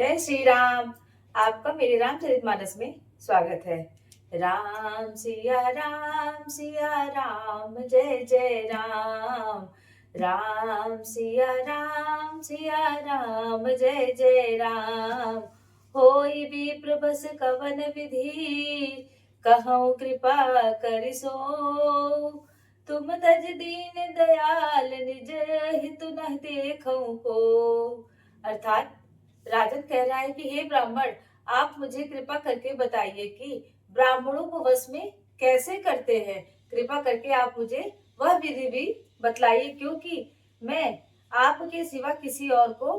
जय श्री राम। आपका मेरे रामचरितमानस में स्वागत है। राम सिया राम जय जय राम। राम सिया राम जय जय राम। होई विप्र बस कवन विधि, कहूँ कृपा करिसो। तुम तज दीन दयाल, निज हित न देखऊँ को। अर्थात राजन कह रहा है कि हे ब्राह्मण, आप मुझे कृपा करके बताइए कि ब्राह्मणों को वश में कैसे करते हैं। कृपा करके आप मुझे वह विधि भी बतलाइए, क्योंकि मैं आपके सिवा किसी और को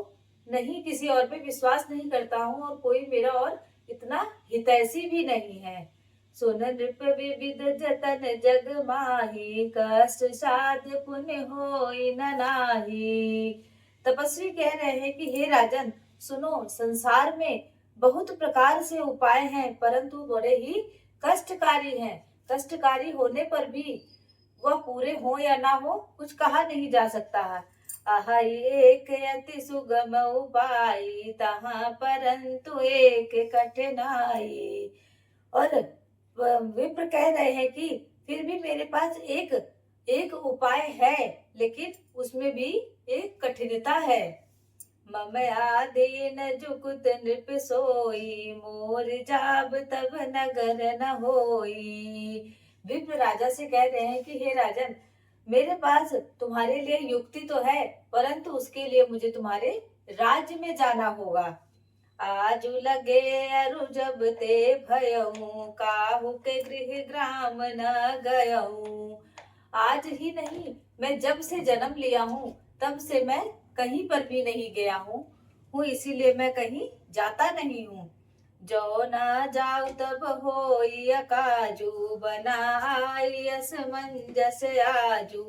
नहीं, किसी और पे विश्वास नहीं करता हूँ और कोई मेरा और इतना हितैषी भी नहीं है। सुन नृप विविध जतन जग माही, कष्ट साध्य पुण्य होई न नाहि। तपस्वी कह रहे हैं कि हे राजन, सुनो, संसार में बहुत प्रकार से उपाय हैं, परंतु बड़े ही कष्टकारी हैं। कष्टकारी होने पर भी वह पूरे हो या ना हो, कुछ कहा नहीं जा सकता है। आहा एक अति सुगम उपाय, तहाँ परंतु एक कठिनाई। और विप्र कह रहे हैं कि फिर भी मेरे पास एक उपाय है, लेकिन उसमें भी एक कठिनता है। मम आदीन जुकुत नृप सोई, मोर जाब तब नगर न होई। विप्र राजा से कह रहे हैं कि हे राजन, मेरे पास तुम्हारे लिए युक्ति तो है, परंतु उसके लिए मुझे तुम्हारे राज्य में जाना होगा। आजु लगे अरु जब ते भयऊ, काहू के गृह ग्राम न गयऊ। आज ही नहीं, मैं जब से जन्म लिया हूँ तब से मैं कहीं पर भी नहीं गया हूँ, इसीलिए मैं कहीं जाता नहीं हूँ। जो ना जाऊ तब होई अकाजू, बनाई असमंजस आजू।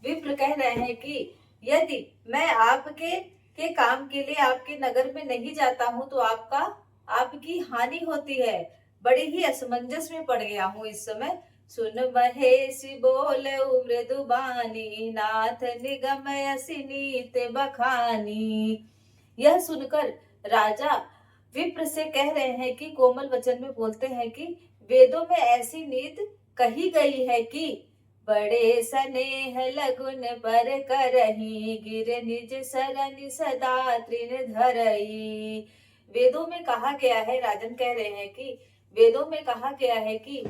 विप्र कह रहे हैं कि यदि मैं आपके काम के लिए आपके नगर में नहीं जाता हूँ तो आपकी हानि होती है। बड़े ही असमंजस में पड़ गया हूँ इस समय। सुन महेश बोले मृदु बानी, नाथ निगम असी नीत बखानी। यह सुनकर राजा विप्र से कह रहे हैं कि कोमल वचन में बोलते हैं कि वेदों में ऐसी नीत कही गई है कि बड़े स्नेह लगुन पर करही, गिर निज सरनि सदा तृण धरई। वेदों में कहा गया है, राजन कह रहे हैं कि वेदों में कहा गया है कि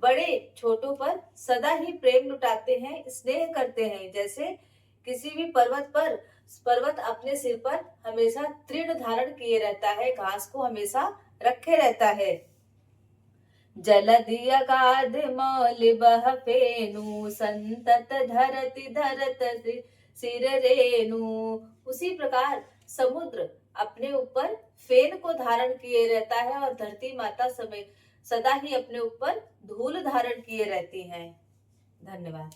बड़े छोटों पर सदा ही प्रेम लुटाते हैं, स्नेह करते हैं। जैसे किसी भी पर्वत अपने सिर पर हमेशा तृण धारण किए रहता है, घास को हमेशा रखे रहता है। जलधि अगाध मौलि बह फेनु, संतत धरत सिर रेणु। उसी प्रकार समुद्र अपने ऊपर फेन को धारण किए रहता है और धरती माता सदा ही अपने ऊपर धूल धारण किए रहती हैं। धन्यवाद।